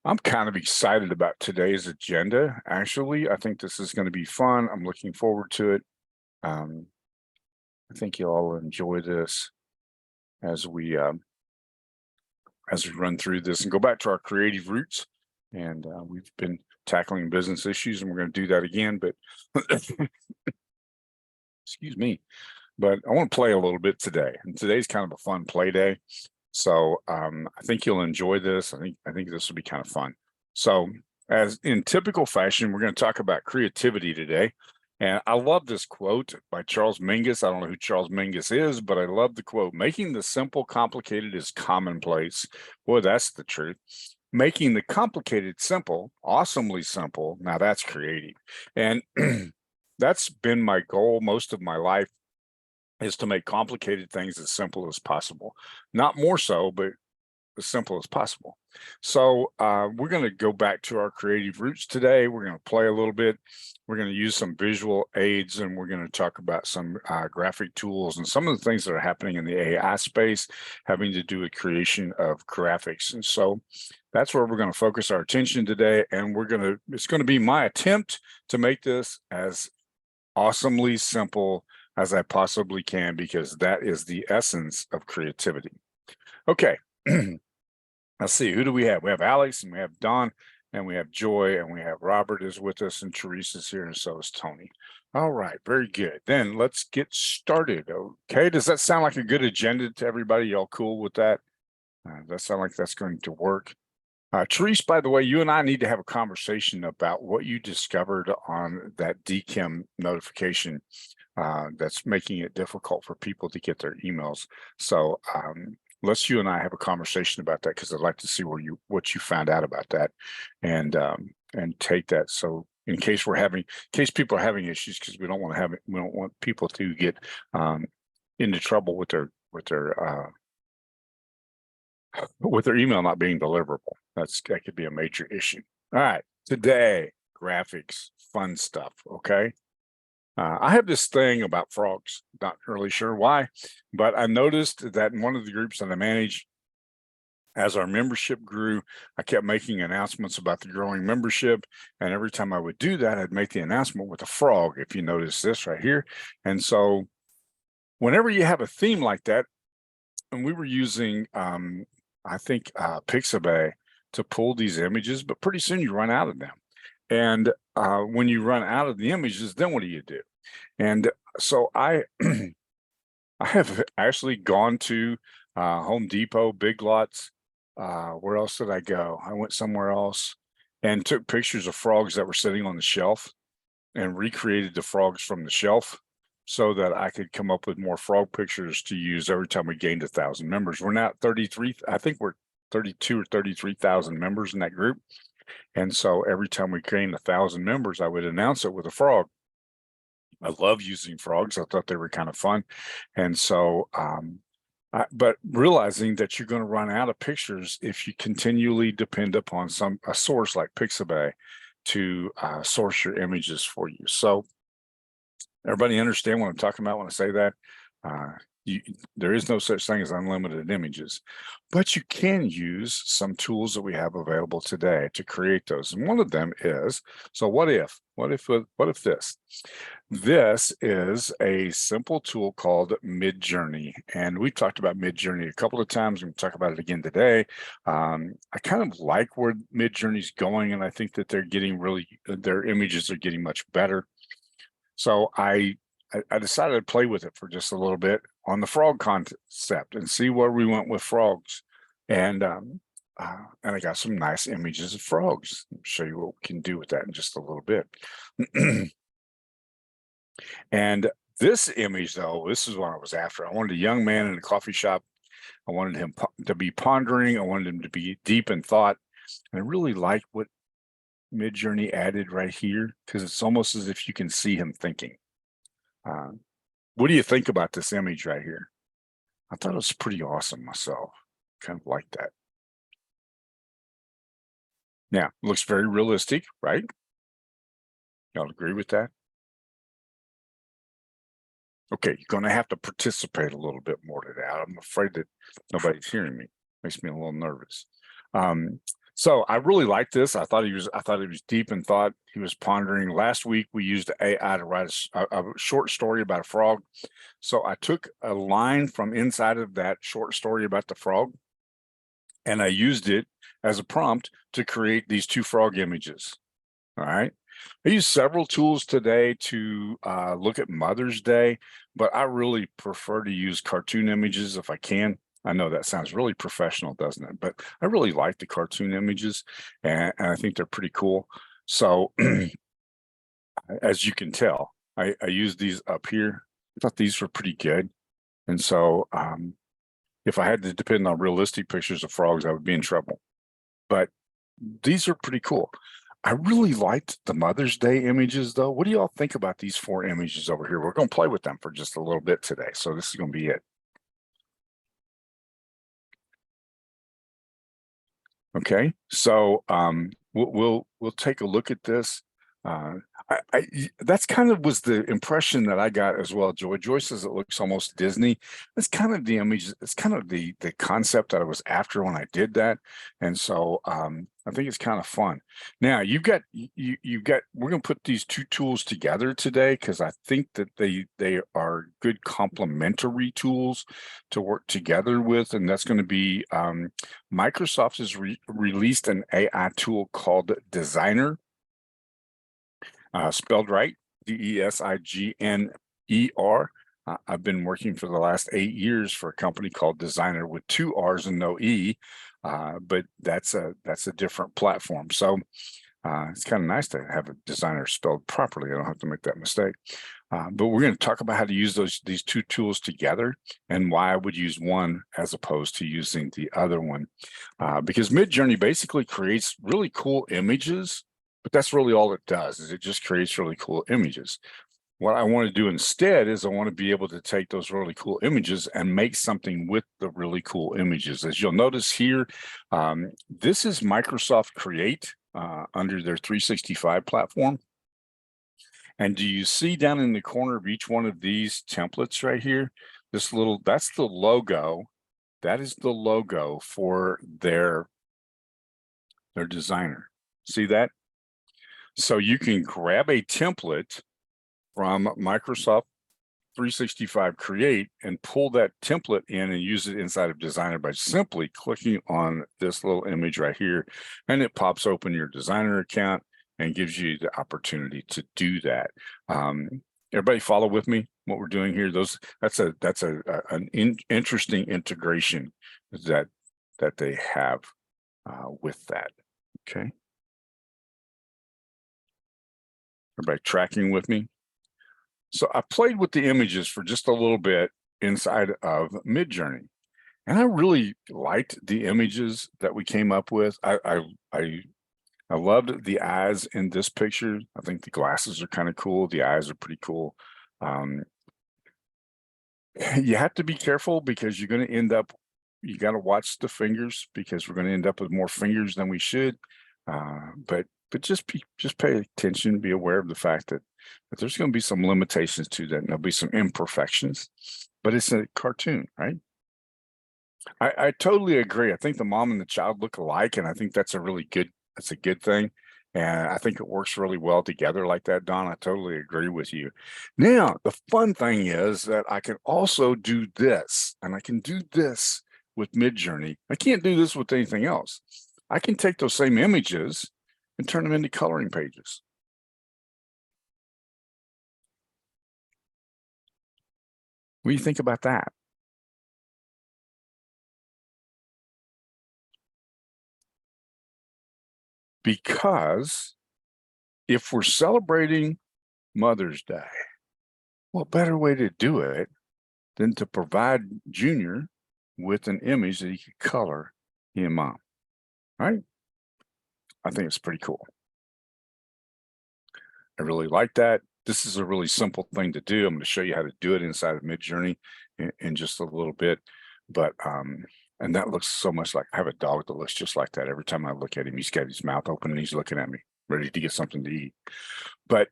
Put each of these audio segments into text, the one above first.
I'm kind of excited about today's agenda. Actually, I think this is going to be fun. I'm looking forward to it. Um, I think you'll all enjoy this as we run through this and go back to our creative roots. And we've been tackling business issues, and we're going to do that again. But excuse me. But I want to play a little bit today, and today's kind of a fun play day. So I think you'll enjoy this. I think this will be kind of fun. So as in typical fashion, we're going to talk about creativity today. And I love this quote by Charles Mingus. I don't know who Charles Mingus is, but I love the quote: making the simple complicated is commonplace. Boy, that's the truth. Making the complicated simple, awesomely simple. Now that's creative. And that's been my goal most of my life, is to make complicated things as simple as possible. Not more so, but as simple as possible. So we're going to go back to our creative roots today. We're going to play a little bit. We're going to use some visual aids, and we're going to talk about some graphic tools and some of the things that are happening in the AI space having to do with creation of graphics. And so that's where we're going to focus our attention today. And it's going to be my attempt to make this as awesomely simple as I possibly can, because that is the essence of creativity. Okay. Let's see, who do we have? We have Alex, and we have Don, and we have Joy, and we have Robert is with us, and Teresa's here, and so is Tony. All right, very good. Then let's get started. Okay, does that sound like a good agenda to everybody? Y'all cool with that? Does that sound like that's going to work? Teresa, by the way, you and I need to have a conversation about what you discovered on that DKIM notification that's making it difficult for people to get their emails. So let's you and I have a conversation about that, because I'd like to see what you found out about that, and take that. So in case people are having issues, because we don't want people to get into trouble with their email not being deliverable. That could be a major issue. All right, today, graphics, fun stuff. Okay. I have this thing about frogs, not really sure why, but I noticed that in one of the groups that I manage, as our membership grew, I kept making announcements about the growing membership. And every time I would do that, I'd make the announcement with a frog, if you notice this right here. And so whenever you have a theme like that, and we were using, I think, Pixabay to pull these images, but pretty soon you run out of them. And when you run out of the images, then what do you do? And so I have actually gone to Home Depot, Big Lots. Where else did I go? I went somewhere else and took pictures of frogs that were sitting on the shelf and recreated the frogs from the shelf, so that I could come up with more frog pictures to use every time we gained 1,000 members. We're now at 33. I think we're 32 or 33,000 members in that group. And so every time we gained 1,000 members, I would announce it with a frog. I love using frogs. I thought they were kind of fun. And so, but realizing that you're going to run out of pictures if you continually depend upon a source like Pixabay to source your images for you. So everybody understand what I'm talking about when I say that? There is no such thing as unlimited images, but you can use some tools that we have available today to create those. And one of them is, so what if this? This is a simple tool called Midjourney, and we've talked about Midjourney a couple of times. We'll talk about it again today. I kind of like where Midjourney's going, and I think that their images are getting much better. So I decided to play with it for just a little bit on the frog concept and see where we went with frogs. And I got some nice images of frogs. I'll show you what we can do with that in just a little bit. And this image, though, this is what I was after. I wanted a young man in a coffee shop. I wanted him to be pondering. I wanted him to be deep in thought. And I really like what Midjourney added right here, because it's almost as if you can see him thinking. What do you think about this image right here? I thought it was pretty awesome myself. Kind of like that. Yeah, looks very realistic, right? Y'all agree with that? Okay, you're going to have to participate a little bit more today. I'm afraid that nobody's hearing me. Makes me a little nervous. So I really like this. I thought he was deep in thought. He was pondering. Last week we used AI to write a short story about a frog. So I took a line from inside of that short story about the frog, and I used it as a prompt to create these two frog images. All right. I use several tools today to look at Mother's Day, but I really prefer to use cartoon images if I can. I know that sounds really professional, doesn't it? But I really like the cartoon images, and I think they're pretty cool. So as you can tell, I use these up here. I thought these were pretty good. And so if I had to depend on realistic pictures of frogs, I would be in trouble. But these are pretty cool. I really liked the Mother's Day images, though. What do y'all think about these 4 images over here? We're going to play with them for just a little bit today. So this is going to be it. Okay, so we'll take a look at this. That's kind of was the impression that I got as well. Joy says it looks almost Disney. That's kind of the image. It's kind of the concept that I was after when I did that, and so I think it's kind of fun. Now you've got we're going to put these 2 tools together today because I think that they are good complementary tools to work together with, and that's going to be Microsoft has released an AI tool called Designer. Spelled right, Designer. I've been working for the last 8 years for a company called Designer with 2 R's and no E, but that's a different platform. So it's kind of nice to have a designer spelled properly. I don't have to make that mistake. But we're going to talk about how to use these 2 tools together and why I would use one as opposed to using the other one. Because Midjourney basically creates really cool images, but that's really all it does, is it just creates really cool images. What I want to do instead is I want to be able to take those really cool images and make something with the really cool images. As you'll notice here, this is Microsoft Create under their 365 platform. And do you see down in the corner of each one of these templates right here, that's the logo. That is the logo for their designer. See that? So you can grab a template from Microsoft 365 Create and pull that template in and use it inside of Designer by simply clicking on this little image right here, and it pops open your Designer account and gives you the opportunity to do that. Everybody follow with me what we're doing here? That's an interesting integration that they have with that. Okay. Everybody tracking with me? So I played with the images for just a little bit inside of Midjourney, and I really liked the images that we came up with. I loved the eyes in this picture. I think the glasses are kind of cool. The eyes are pretty cool. You have to be careful because you're going to end up, you got to watch the fingers because we're going to end up with more fingers than we should. But just pay attention, be aware of the fact that there's going to be some limitations to that, and there'll be some imperfections, but it's a cartoon, right? I totally agree. I think the mom and the child look alike, and I think that's a good thing. And I think it works really well together like that, Don. I totally agree with you. Now, the fun thing is that I can also do this, and I can do this with Midjourney. I can't do this with anything else. I can take those same images and turn them into coloring pages. What do you think about that? Because if we're celebrating Mother's Day, what better way to do it than to provide Junior with an image that he could color he and Mom, right? I think it's pretty cool. I really like that. This is a really simple thing to do. I'm going to show you how to do it inside of Midjourney in just a little bit. But and that looks so much like, I have a dog that looks just like that. Every time I look at him, he's got his mouth open and he's looking at me, ready to get something to eat. But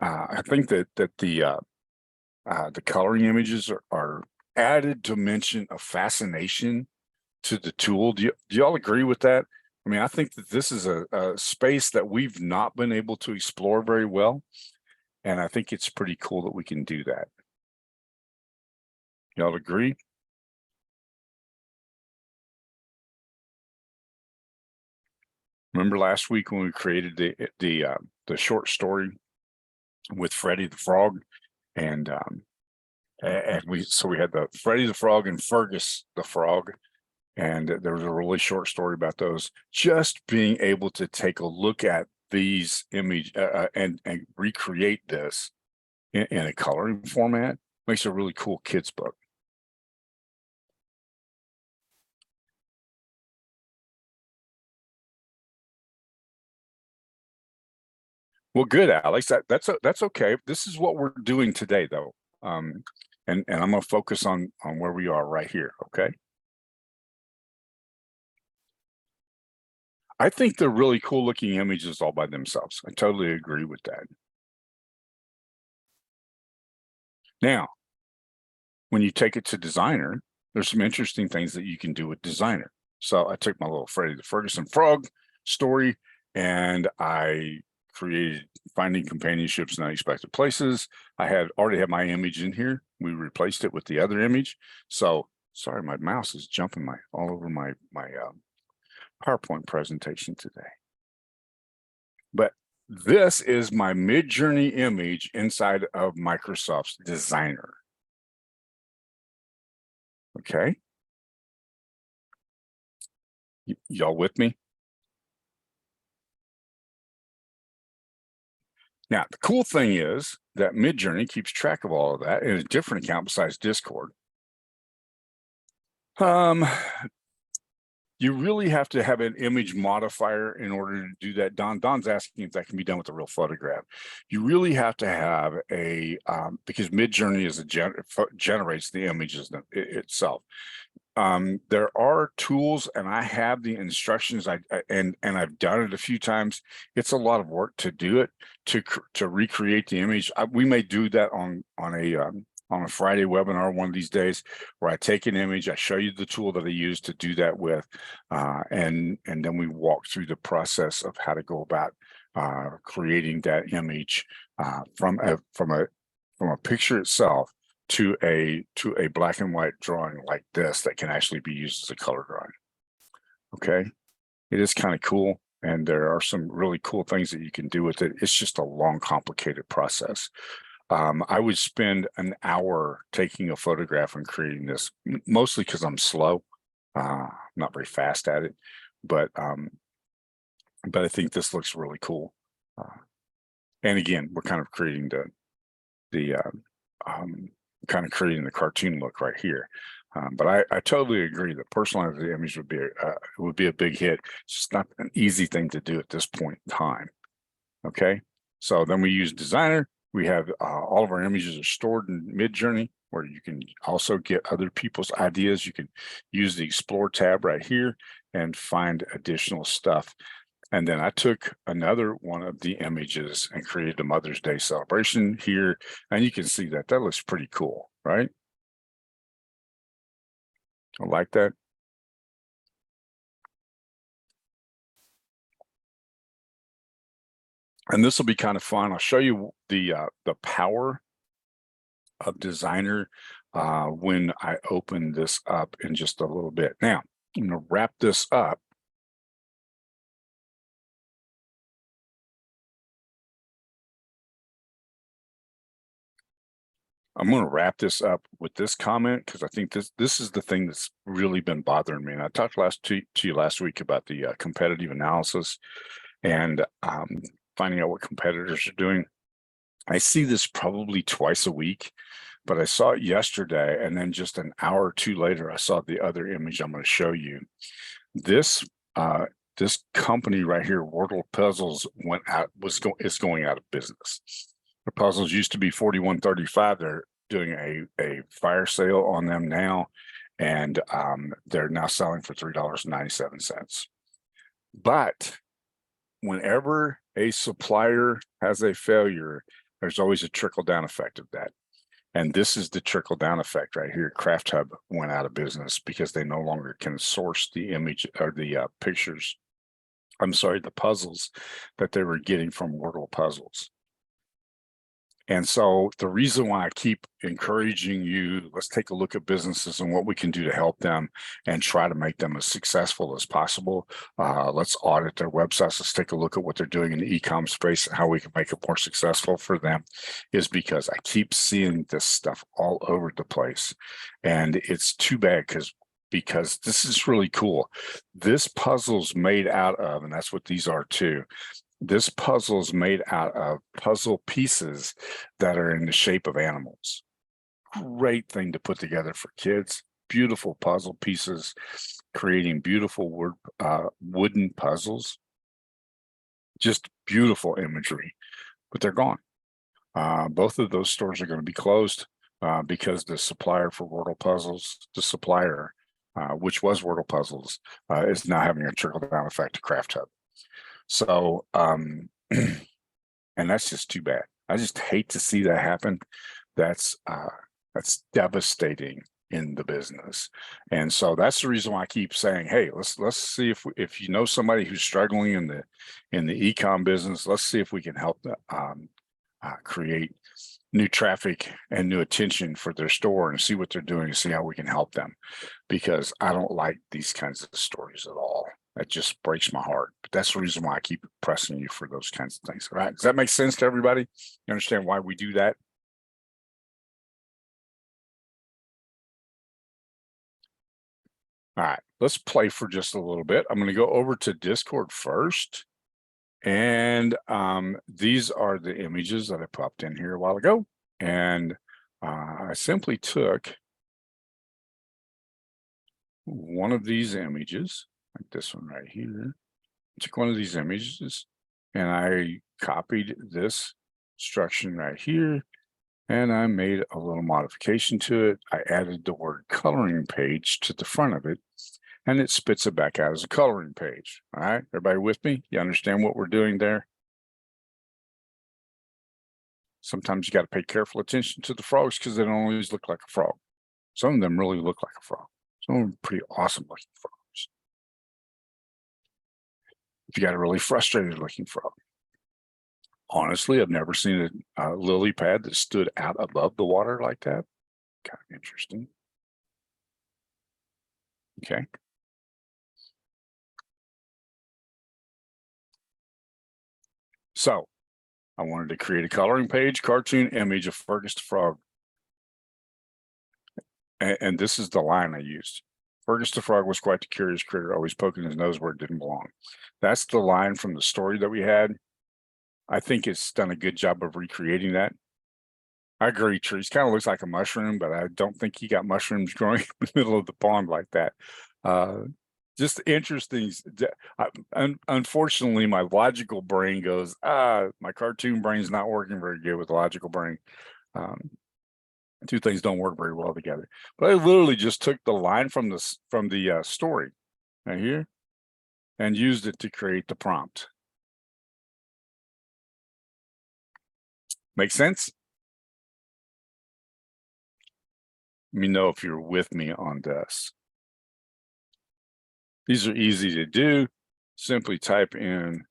I think that the coloring images are added dimension of fascination to the tool. Do y'all agree with that? I mean, I think that this is a space that we've not been able to explore very well. And I think it's pretty cool that we can do that. Y'all agree? Remember last week when we created the short story with Freddie the Frog, and we had the Freddie the Frog and Fergus the Frog, and there was a really short story about those. Just being able to take a look at these image and recreate this in a coloring format makes a really cool kids book. Well, good, Alex. That's okay. This is what we're doing today, though, and I'm going to focus on where we are right here. Okay. I think they're really cool looking images all by themselves. I totally agree with that. Now, when you take it to Designer, there's some interesting things that you can do with Designer. So I took my little Freddie the Ferguson Frog story and I created finding companionships in unexpected places. I had already had my image in here. We replaced it with the other image. So sorry, my mouse is jumping all over my PowerPoint presentation today. But this is my Midjourney image inside of Microsoft's Designer. Okay. Y'all with me? Now, the cool thing is that Midjourney keeps track of all of that in a different account besides Discord. You really have to have an image modifier in order to do that. Don's asking if that can be done with a real photograph. You really have to have a, because Midjourney is generates the images itself. There are tools, and I have the instructions. And I've done it a few times. It's a lot of work to do it to recreate the image. We may do that on a Friday webinar one of these days, where I take an image, I show you the tool that I use to do that with, and then we walk through the process of how to go about creating that image from a picture itself to a black and white drawing like this that can actually be used as a color drawing. Okay, it is kind of cool, and there are some really cool things that you can do with it. It's just a long, complicated process. I would spend an hour taking a photograph and creating this, mostly because I'm slow, not very fast at it, but I think this looks really cool. And again, we're kind of creating kind of creating the cartoon look right here. But I totally agree that personalizing the image would be a big hit. It's just not an easy thing to do at this point in time. Okay, so then we use Designer. We have all of our images are stored in Midjourney, where you can also get other people's ideas. You can use the Explore tab right here and find additional stuff. And then I took another one of the images and created a Mother's Day celebration here. And you can see that looks pretty cool, right? I like that. And this will be kind of fun. I'll show you the power of Designer when I open this up in just a little bit. Now, I'm going to wrap this up. I'm going to wrap this up with this comment, because I think this is the thing that's really been bothering me. And I talked to you last week about the competitive analysis and finding out what competitors are doing. I see this probably twice a week, but I saw it yesterday, and then just an hour or two later, I saw the other image I'm going to show you. This company right here, Wordle Puzzles, is going out of business. The puzzles used to be $41.35. They're doing a fire sale on them now, and they're now selling for $3.97. But whenever a supplier has a failure, there's always a trickle-down effect of that. And this is the trickle-down effect right here. Craft Hub went out of business because they no longer can source the image or the pictures I'm sorry, the puzzles that they were getting from Wordle puzzles. And so the reason why I keep encouraging you, let's take a look at businesses and what we can do to help them and try to make them as successful as possible. Let's audit their websites. Let's take a look at what they're doing in the e-com space and how we can make it more successful for them, is because I keep seeing this stuff all over the place. And it's too bad because this is really cool. This puzzle's made out of, and that's what these are too. This puzzle is made out of puzzle pieces that are in the shape of animals. Great thing to put together for kids. Beautiful puzzle pieces, creating beautiful wooden puzzles. Just beautiful imagery, but they're gone. Both of those stores are going to be closed because the supplier for Wordle puzzles, the supplier, which was Wordle puzzles, is now having a trickle-down effect to Craft Hub. So, and that's just too bad. I just hate to see that happen. That's devastating in the business. And so that's the reason why I keep saying, hey, let's see if you know somebody who's struggling in the e-com business, let's see if we can help create new traffic and new attention for their store and see what they're doing and see how we can help them, because I don't like these kinds of stories at all. That just breaks my heart. But that's the reason why I keep pressing you for those kinds of things. All right. Does that make sense to everybody? You understand why we do that? All right. Let's play for just a little bit. I'm going to go over to Discord first. And these are the images that I popped in here a while ago. And I simply took one of these images, like this one right here. Took one of these images and I copied this instruction right here, and I made a little modification to it. I added the word coloring page to the front of it, and it spits it back out as a coloring page. All right, everybody with me? You understand what we're doing there? Sometimes you got to pay careful attention to the frogs because they don't always look like a frog. Some of them really look like a frog. Some of them are pretty awesome looking frogs. If you got a really frustrated looking frog. Honestly, I've never seen a lily pad that stood out above the water like that. Kind of interesting. Okay. So I wanted to create a coloring page, cartoon image of Fergus the Frog. And this is the line I used. Fergus the Frog was quite the curious critter, always poking his nose where it didn't belong. That's the line from the story that we had. I think it's done a good job of recreating that. I agree, Trees kind of looks like a mushroom, but I don't think he got mushrooms growing in the middle of the pond like that. Just interesting. Unfortunately, my logical brain goes, my cartoon brain's not working very good with the logical brain. Two things don't work very well together. But I literally just took the line from the story right here and used it to create the prompt. Make sense? Let me know if you're with me on this. These are easy to do. Simply type in,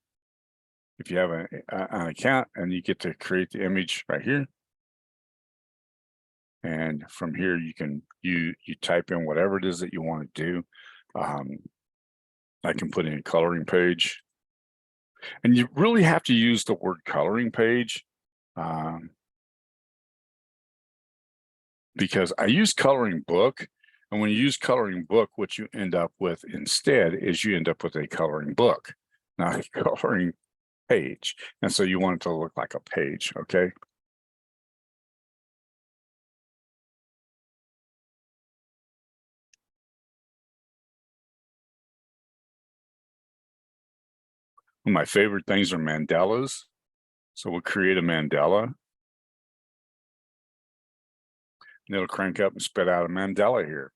if you have an account, and you get to create the image right here. And from here, you can you type in whatever it is that you want to do. I can put in a coloring page, and you really have to use the word coloring page because I use coloring book. And when you use coloring book, what you end up with instead is you end up with a coloring book, not a coloring page. And so you want it to look like a page, okay? One of my favorite things are mandalas. So we'll create a mandala. And it'll crank up and spit out a mandala here.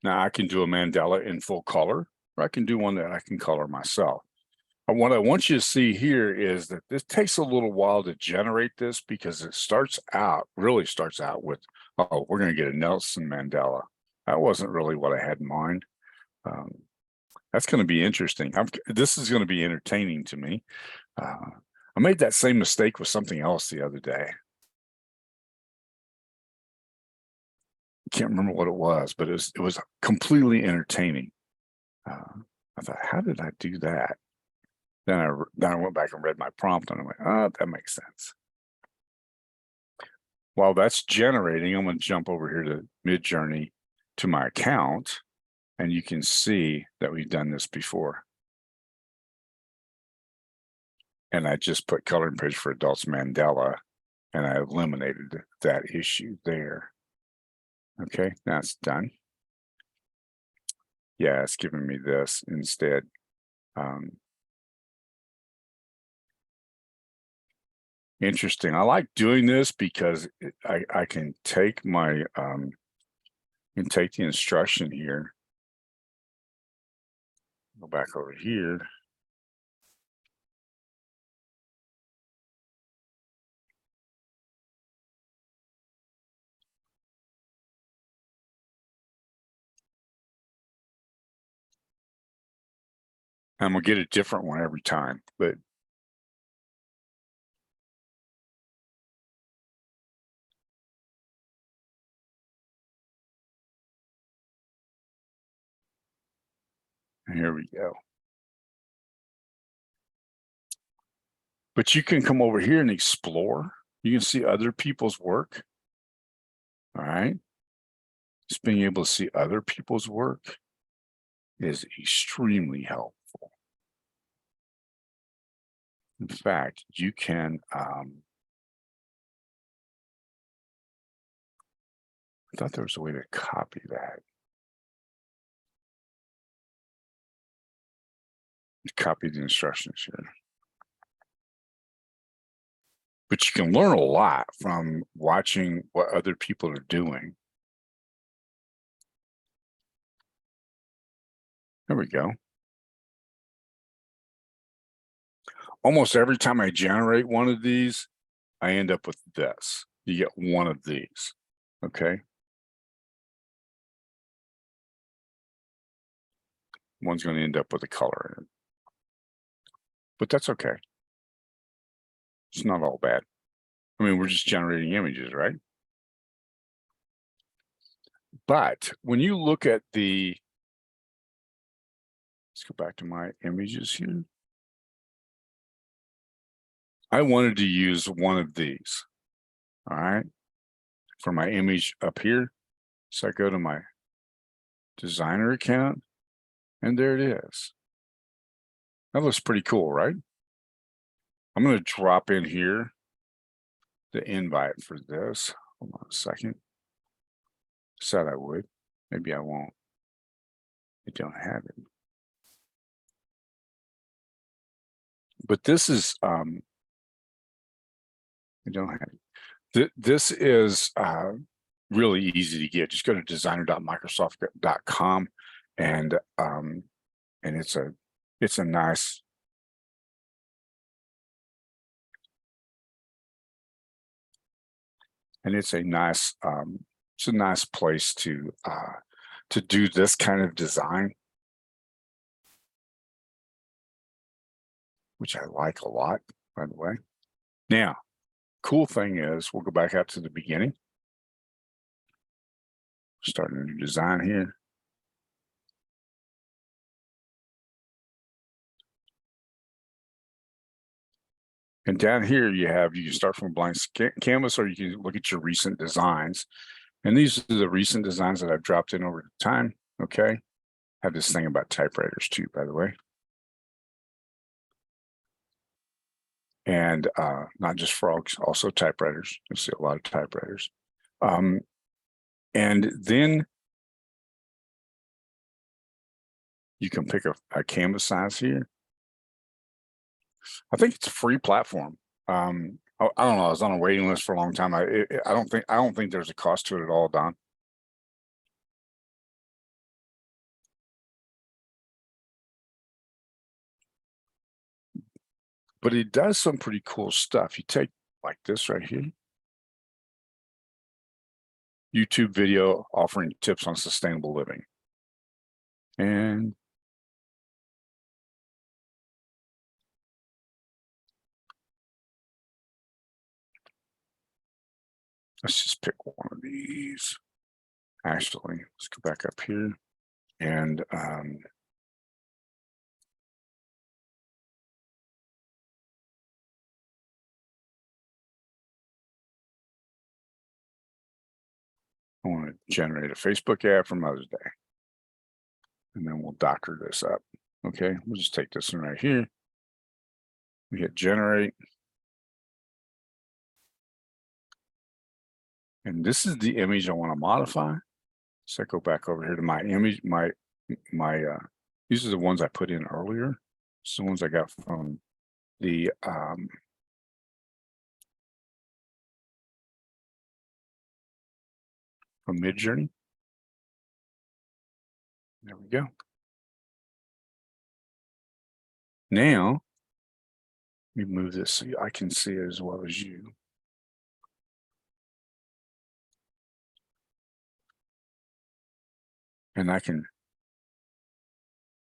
Now I can do a mandala in full color, or I can do one that I can color myself. And what I want you to see here is that this takes a little while to generate this because it really starts out with, oh, we're going to get a Nelson Mandela. That wasn't really what I had in mind. That's going to be interesting. This is going to be entertaining to me. I made that same mistake with something else the other day. I can't remember what it was, but it was completely entertaining. I thought, how did I do that? Then I went back and read my prompt, and I went, oh, that makes sense. While that's generating, I'm going to jump over here to Midjourney to my account, and you can see that we've done this before. And I just put coloring page for adults Mandela, and I eliminated that issue there. Okay, now it's done. Yeah, it's giving me this instead. Interesting. I like doing this because I can take my take the instruction here. Go back over here. And we'll get a different one every time, but here we go. But you can come over here and explore. You can see other people's work. All right. Just being able to see other people's work is extremely helpful. In fact, you can, I thought there was a way to copy that. Copy the instructions here. But you can learn a lot from watching what other people are doing. There we go. Almost every time I generate one of these, I end up with this. You get one of these, okay? One's going to end up with a color in it. But that's okay. It's not all bad. I mean, we're just generating images, right? But when you look at the, let's go back to my images here. I wanted to use one of these, all right, for my image up here. So I go to my designer account, and there it is. That looks pretty cool, right? I'm going to drop in here the invite for this. Hold on a second. Said I would. Maybe I won't. I don't have it. But this is I don't have it. This is really easy to get. Just go to designer.microsoft.com and it's a nice it's a nice place to do this kind of design, which I like a lot, by the way. Now, cool thing is, we'll go back out to the beginning. Start a new design here. And down here you can start from a blank canvas, or you can look at your recent designs. And these are the recent designs that I've dropped in over time, okay? I have this thing about typewriters too, by the way. And not just frogs, also typewriters. You'll see a lot of typewriters. And then you can pick a canvas size here. I think it's a free platform. I don't know. I was on a waiting list for a long time. I don't think there's a cost to it at all, Don. But it does some pretty cool stuff. You take like this right here. YouTube video offering tips on sustainable living. And let's just pick one of these. Actually, let's go back up here and I want to generate a Facebook ad for Mother's Day. And then we'll doctor this up. Okay, we'll just take this one right here. We hit generate. And this is the image I want to modify. So I go back over here to my image, these are the ones I put in earlier. It's the ones I got from the from Midjourney. There we go. Now, let me move this so I can see it as well as you. And I can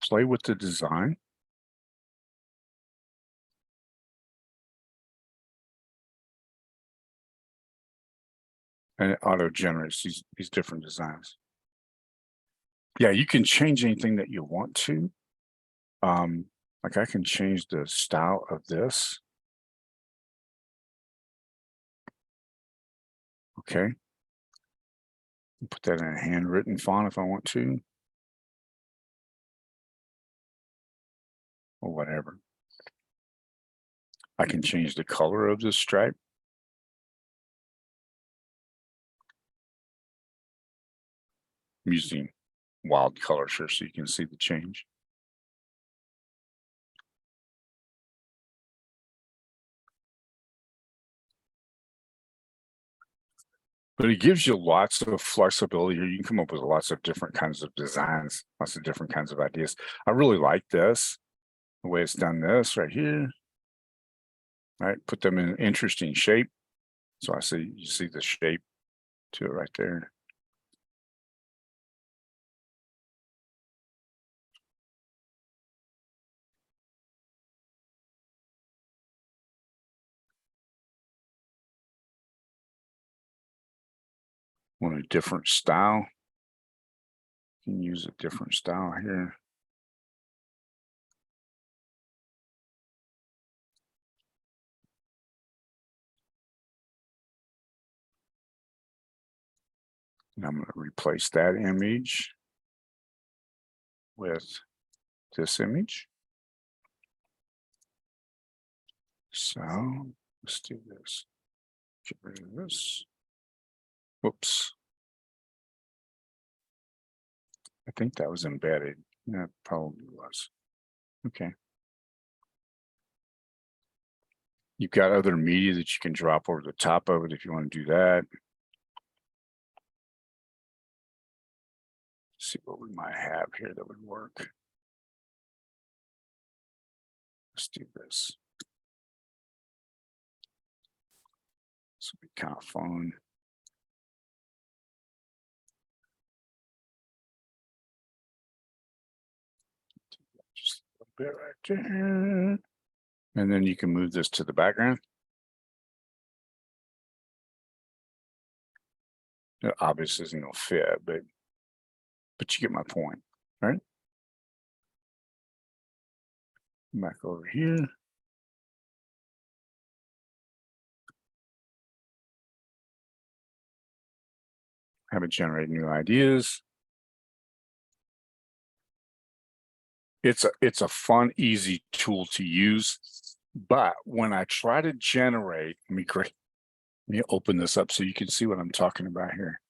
play with the design. And it auto generates these different designs. Yeah, you can change anything that you want to. Like I can change the style of this. Okay. Put that in a handwritten font if I want to. Or whatever. I can change the color of this stripe. I'm using wild colors here so you can see the change. But it gives you lots of flexibility here. You can come up with lots of different kinds of designs, lots of different kinds of ideas. I really like this, the way it's done this right here. All right, put them in an interesting shape. So you see the shape to it right there. Want a different style. You can use a different style here. And I'm going to replace that image with this image. So let's do this. Get rid of this. Whoops. I think that was embedded. Yeah, it probably was. Okay. You've got other media that you can drop over the top of it if you want to do that. Let's see what we might have here that would work. Let's do this. This will be kind of fun. Just a little bit right there. And then you can move this to the background. It obviously isn't going to fit, but you get my point, right? Back over here. Have it generate new ideas. It's a fun, easy tool to use. But when I try to generate, let me open this up so you can see what I'm talking about here.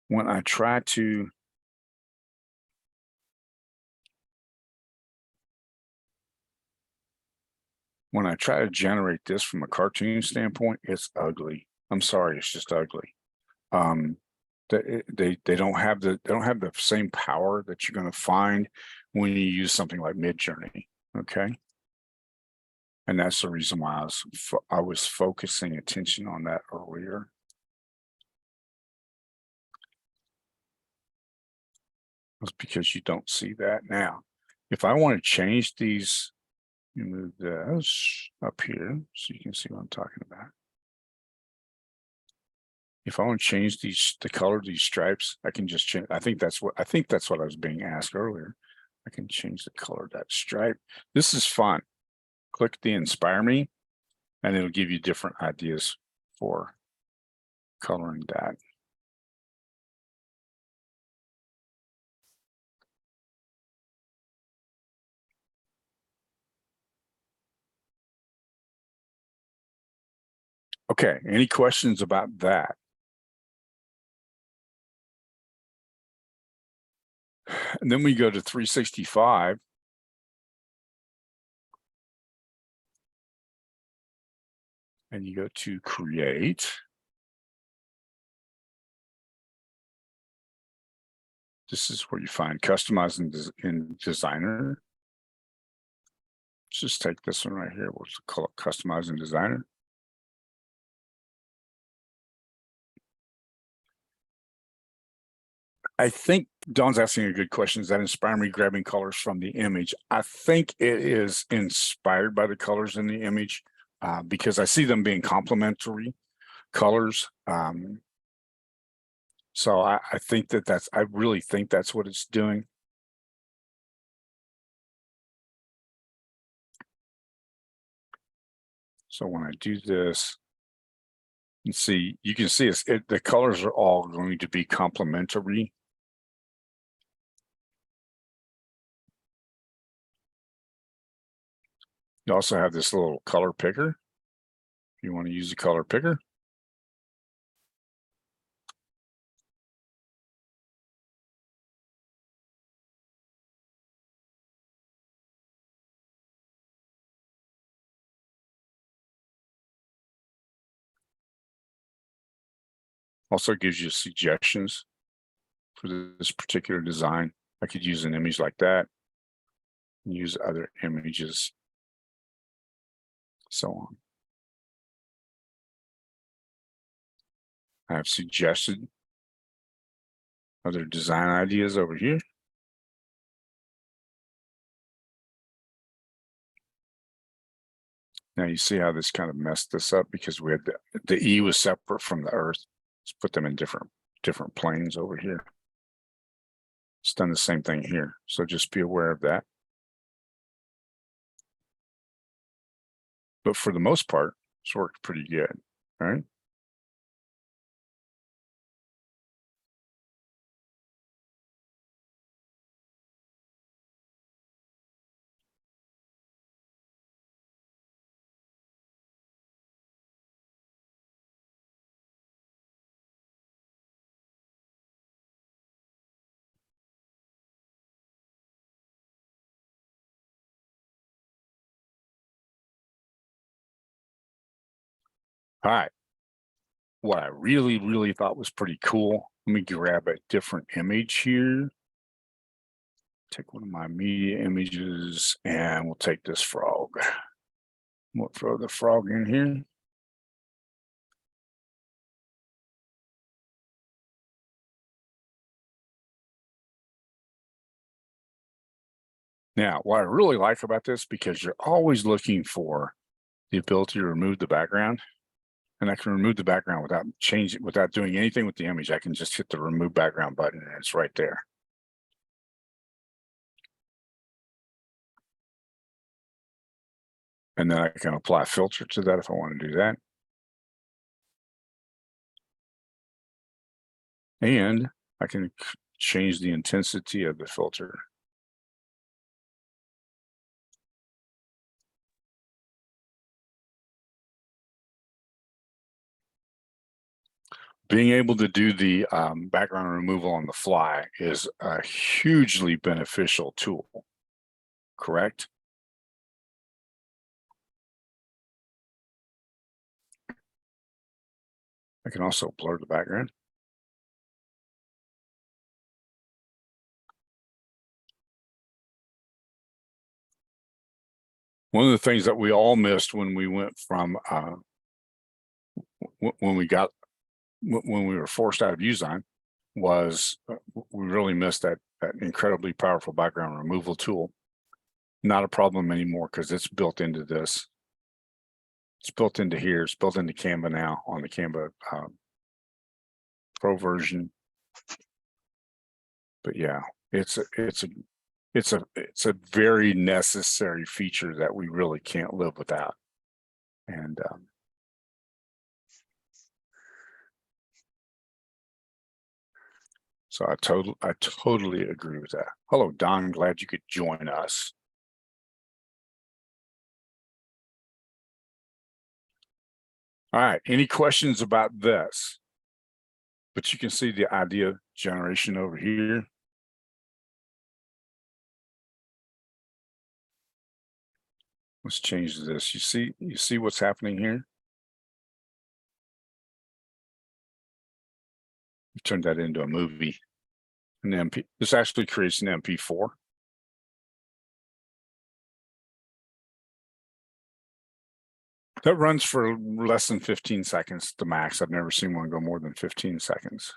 When I try to generate this from a cartoon standpoint, it's ugly. I'm sorry, it's just ugly. They don't have the same power that you're going to find when you use something like Midjourney. Okay. And that's the reason why I was focusing attention on that earlier. That's because you don't see that now. If I want to change these, you move this up here so you can see what I'm talking about. If I want to change the color of these stripes, I can just change. I think that's what I was being asked earlier. I can change the color of that stripe. This is fun. Click the Inspire Me, and it'll give you different ideas for coloring that. Okay, any questions about that? And then we go to 365. And you go to create. This is where you find customize in Designer. Let's just take this one right here. We'll call it customize in Designer. I think Dawn's asking a good question. Is that Inspire Me grabbing colors from the image? I think it is inspired by the colors in the image because I see them being complementary colors. So I think I really think that's what it's doing. So when I do this, you can see the colors are all going to be complementary. You also have this little color picker. If you want to use a color picker. Also gives you suggestions for this particular design. I could use an image like that, use other images, so on. I have suggested other design ideas over here. Now you see how this kind of messed this up because we had the E was separate from the Earth. Let's put them in different planes over here. It's done the same thing here. So just be aware of that. But for the most part, it's worked pretty good, right? All right. What I really thought was pretty cool. Let me grab a different image here. Take one of my media images and we'll take this frog. We'll throw the frog in here. Now, what I really like about this, because you're always looking for the ability to remove the background, and I can remove the background without doing anything with the image. I can just hit the remove background button and it's right there. And then I can apply a filter to that if I want to do that. And I can change the intensity of the filter. Being able to do the background removal on the fly is a hugely beneficial tool, correct? I can also blur the background. One of the things that we all missed when we went from when we were forced out of Usign was we really missed that incredibly powerful background removal tool. Not a problem anymore because it's built into this. It's built into here. It's built into Canva now on the Canva Pro version. But yeah, it's a very necessary feature that we really can't live without. And so I totally agree with that. Hello, Don. Glad you could join us. All right. Any questions about this? But you can see the idea generation over here. Let's change this. You see what's happening here? We turned that into a movie. An MP. This actually creates an MP4. That runs for less than 15 seconds, the max. I've never seen one go more than 15 seconds.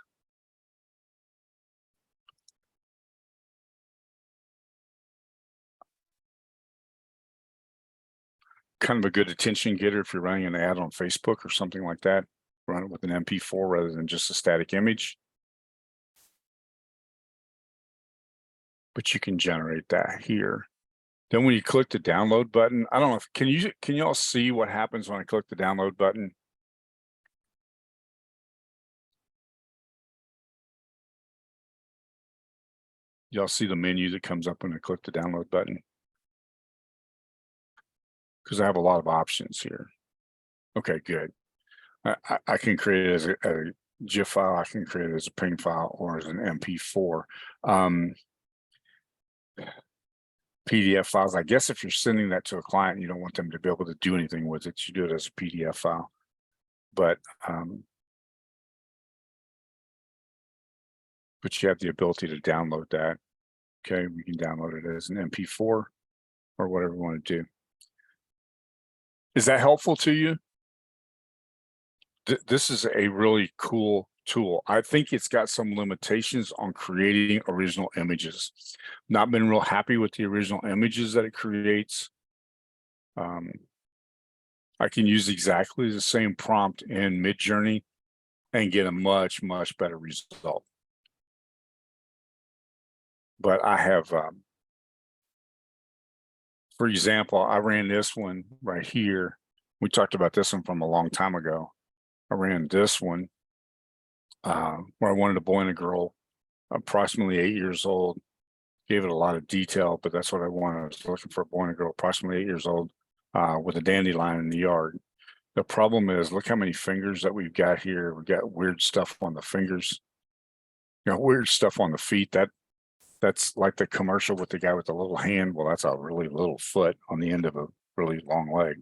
Kind of a good attention getter if you're running an ad on Facebook or something like that. Run it with an MP4 rather than just a static image. But you can generate that here. Then when you click the download button, I don't know if can you all see what happens when I click the download button? Y'all see the menu that comes up when I click the download button? Because I have a lot of options here. Okay, good. I can create it as a GIF file, I can create it as a PNG file or as an MP4. PDF files, I guess if you're sending that to a client, you don't want them to be able to do anything with it, you do it as a PDF file. But you have the ability to download that. Okay, we can download it as an MP4 or whatever we want to do. Is that helpful to you? This is a really cool tool. I think it's got some limitations on creating original images. Not been real happy with the original images that it creates. I can use exactly the same prompt in Midjourney and get a much better result. But I have, for example, I ran this one right here. We talked about this one from a long time ago. I ran this one where I wanted a boy and a girl, approximately 8 years old. Gave it a lot of detail, but that's what I wanted. I was looking for a boy and a girl, approximately 8 years old, with a dandelion in the yard. The problem is, look how many fingers that we've got here. We've got weird stuff on the fingers, weird stuff on the feet. That's like the commercial with the guy with the little hand. Well, that's a really little foot on the end of a really long leg.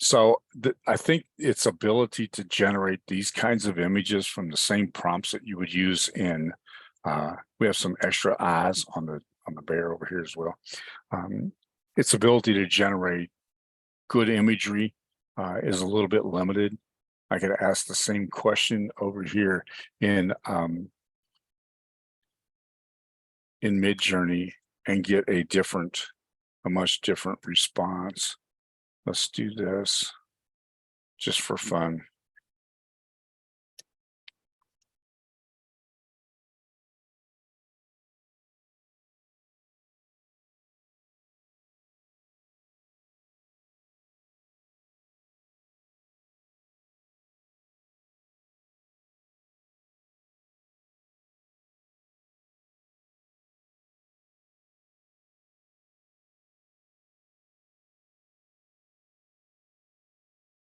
So I think its ability to generate these kinds of images from the same prompts that you would use in, we have some extra eyes on the bear over here as well. Its ability to generate good imagery is a little bit limited. I could ask the same question over here in Midjourney and get a much different response. Let's do this just for fun.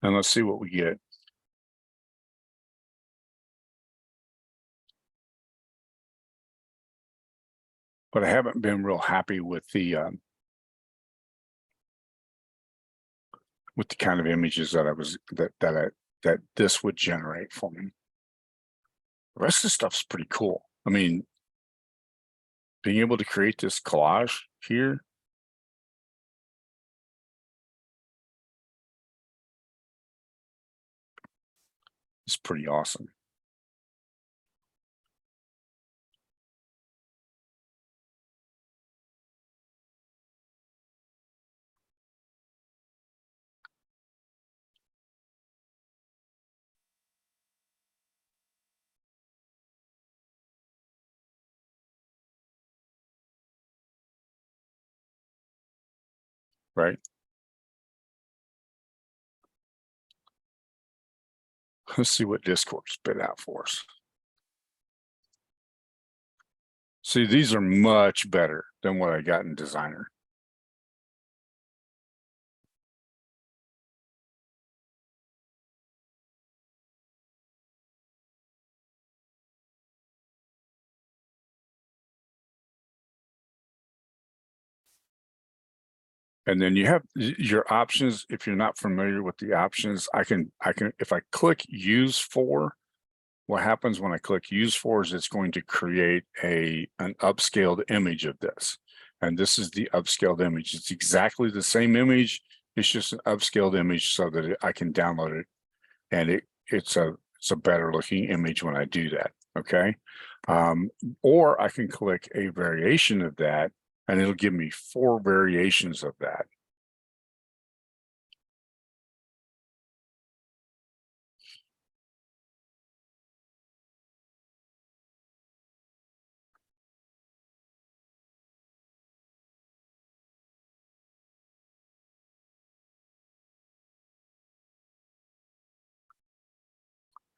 And let's see what we get. But I haven't been real happy with the kind of images that this would generate for me. The rest of the stuff's pretty cool. I mean, being able to create this collage here is pretty awesome. right? Let's see what Discord spit out for us. See, these are much better than what I got in Designer. And then you have your options. If you're not familiar with the options, I can, if I click use for, what happens when I click use for is it's going to create an upscaled image of this. And this is the upscaled image. It's exactly the same image. It's just an upscaled image so that I can download it. And it's a better looking image when I do that. Okay. Or I can click a variation of that and it'll give me 4 variations of that.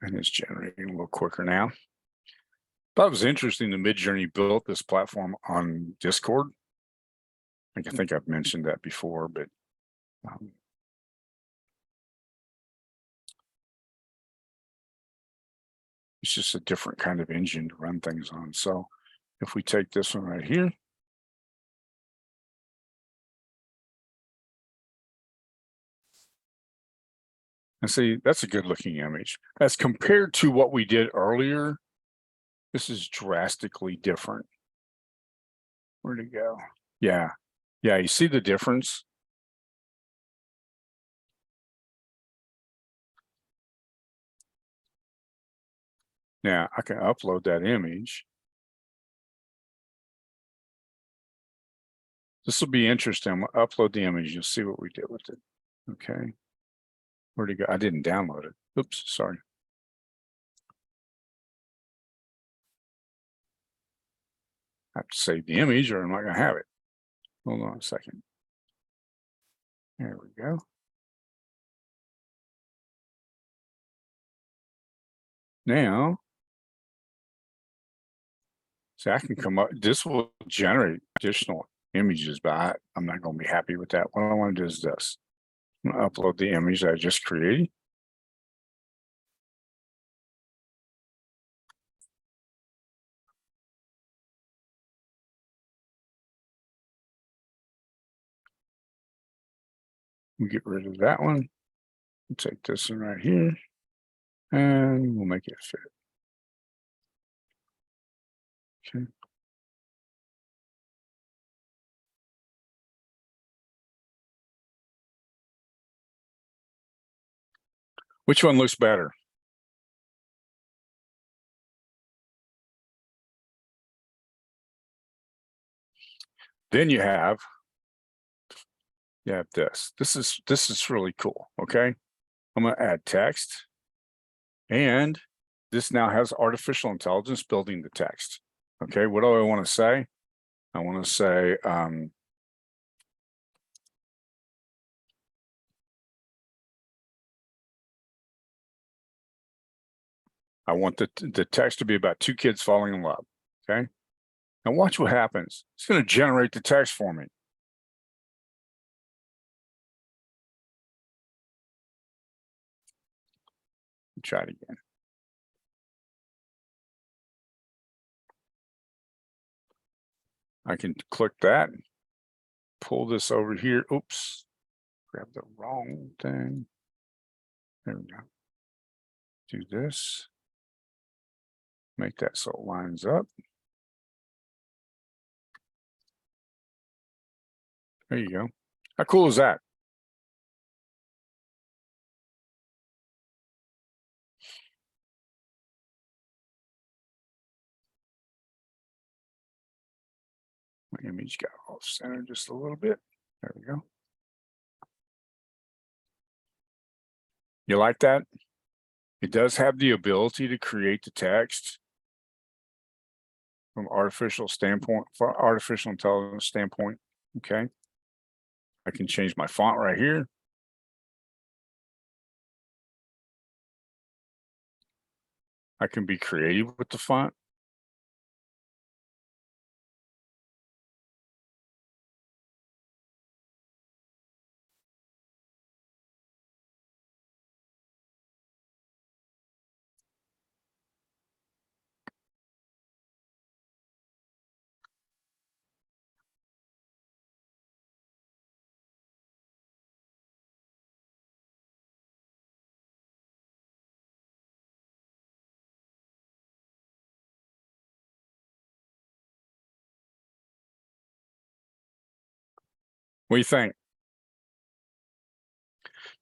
And it's generating a little quicker now. That was interesting. The Midjourney built this platform on Discord. I think I've mentioned that before, but it's just a different kind of engine to run things on. So if we take this one right here, and see, that's a good looking image. As compared to what we did earlier, this is drastically different. Where'd it go? Yeah. Yeah, you see the difference? Now I can upload that image. This will be interesting. We'll upload the image. You'll see what we did with it. Okay. Where'd it go? I didn't download it. Oops, sorry. I have to save the image or I'm not going to have it. Hold on a second. There we go. Now, see, I can come up, this will generate additional images, but I'm not going to be happy with that. What I want to do is this. I'm going to upload the image that I just created. We'll get rid of that one. We'll take this one right here and we'll make it fit. Okay. Which one looks better? Then you have this. This is really cool. Okay. I'm going to add text. And this now has artificial intelligence building the text. Okay. What do I want to say? I want to say, I want the text to be about 2 kids falling in love. Okay. Now watch what happens. It's going to generate the text for me. Try it again. I can click that, pull this over here. Oops, grab the wrong thing. There we go. Do this. Make that so it lines up. There you go. How cool is that? My image got off center just a little bit. There we go. You like that? It does have the ability to create the text from artificial intelligence standpoint. Okay. I can change my font right here. I can be creative with the font. What do you think?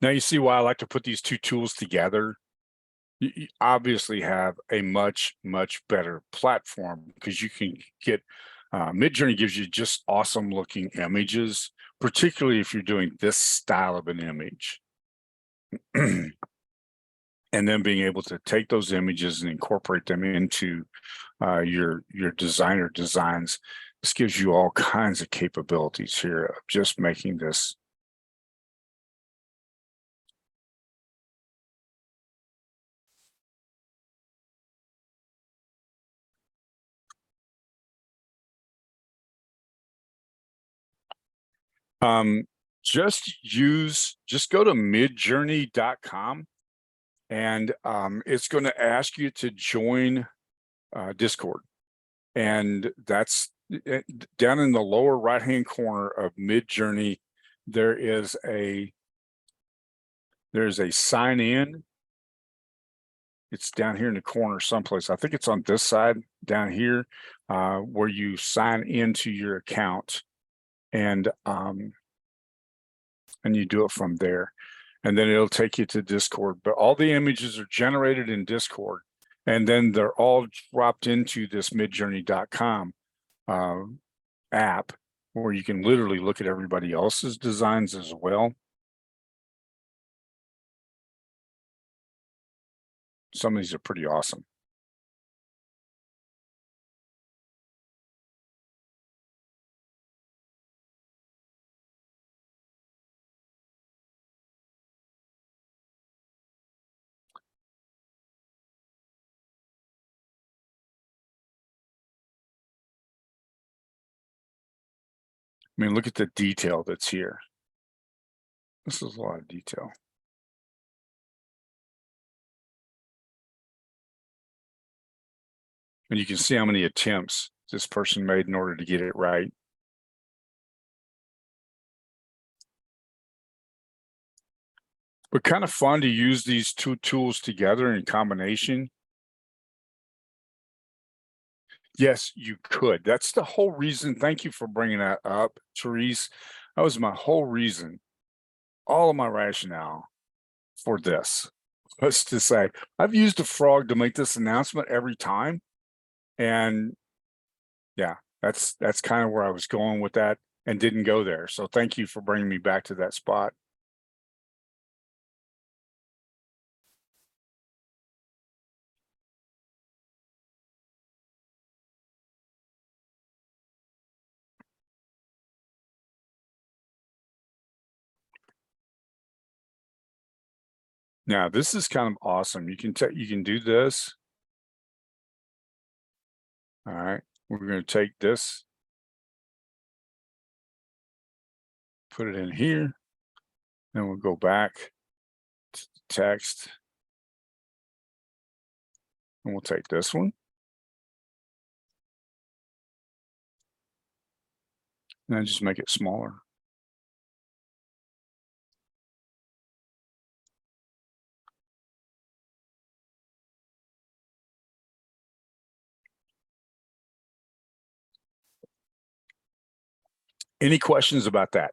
Now you see why I like to put these two tools together. You obviously have a much better platform because you can get Midjourney gives you just awesome looking images, particularly if you're doing this style of an image. And then being able to take those images and incorporate them into your designer designs. This gives you all kinds of capabilities here of just making this. Just go to midjourney.com, and it's going to ask you to join Discord. And that's down in the lower right-hand corner of Midjourney. There's a sign in. It's down here in the corner someplace. I think it's on this side down here, where you sign into your account, and you do it from there. And then it'll take you to Discord. But all the images are generated in Discord, and then they're all dropped into this midjourney.com app, where you can literally look at everybody else's designs as well. Some of these are pretty awesome. I mean, look at the detail that's here. This is a lot of detail. And you can see how many attempts this person made in order to get it right. But kind of fun to use these two tools together in combination. Yes, you could. That's the whole reason. Thank you for bringing that up, Therese. That was my whole reason. All of my rationale for this was to say, I've used a frog to make this announcement every time. And yeah, that's kind of where I was going with that, and didn't go there. So thank you for bringing me back to that spot. Now, this is kind of awesome. You can do this. All right, we're going to take this, put it in here, then we'll go back to the text, and we'll take this one, and then just make it smaller. Any questions about that?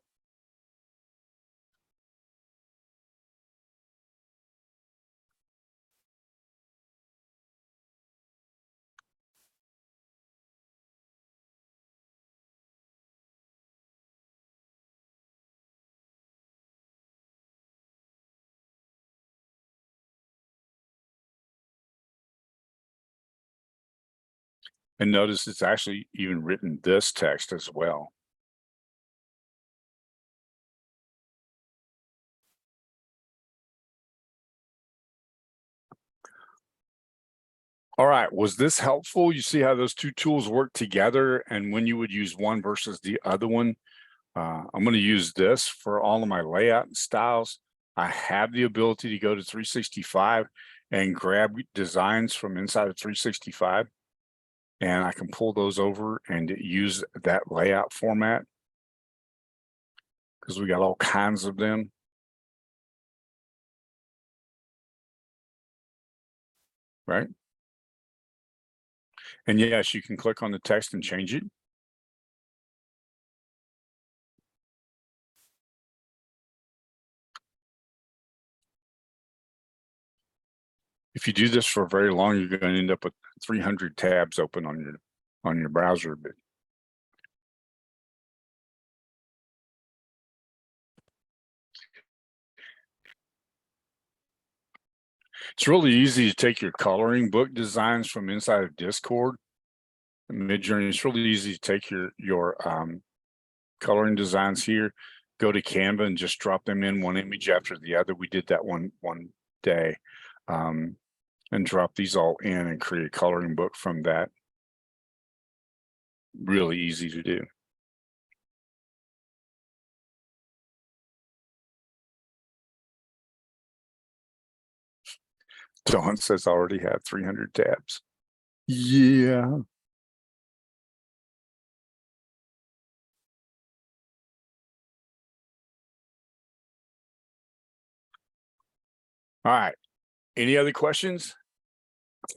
And notice it's actually even written this text as well. All right, was this helpful? You see how those two tools work together and when you would use one versus the other one? I'm going to use this for all of my layout and styles. I have the ability to go to 365 and grab designs from inside of 365, and I can pull those over and use that layout format because we got all kinds of them. Right? And yes, you can click on the text and change it. If you do this for very long, you're going to end up with 300 tabs open on your browser. But it's really easy to take your coloring book designs from inside of Discord and Midjourney. It's really easy to take your coloring designs here, go to Canva and just drop them in one image after the other. We did that one day, and drop these all in and create a coloring book from that. Really easy to do. Dawn says already had 300 tabs. Yeah. All right. Any other questions?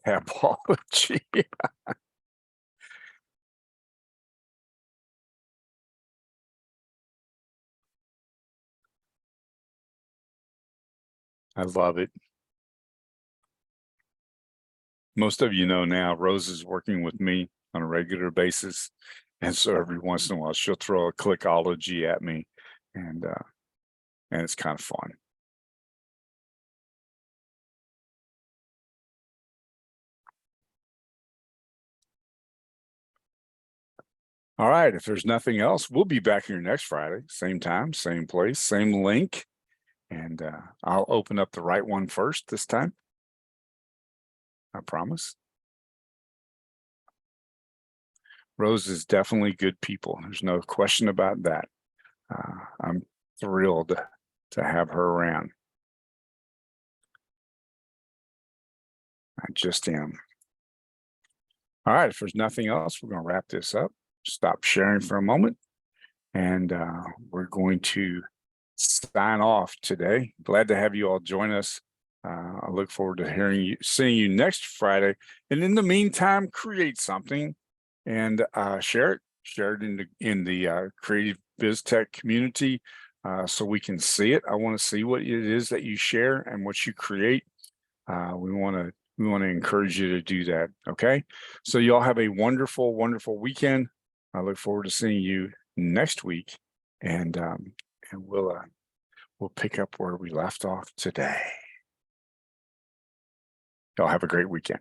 Apology. I love it. Most of you know now, Rose is working with me on a regular basis. And so every once in a while, she'll throw a clickology at me, and it's kind of fun. All right, if there's nothing else, we'll be back here next Friday, same time, same place, same link. And I'll open up the right one first this time. I promise. Rose is definitely good people. There's no question about that. I'm thrilled to have her around. I just am. All right, if there's nothing else, we're going to wrap this up. Stop sharing for a moment, and we're going to sign off today. Glad to have you all join us. I look forward to seeing you next Friday. And in the meantime, create something and share it in the creative biz tech community, so we can see it. I want to see what it is that you share and what you create. We want to encourage you to do that. Okay, so you all have a wonderful weekend. I look forward to seeing you next week, and we'll pick up where we left off today. Y'all have a great weekend.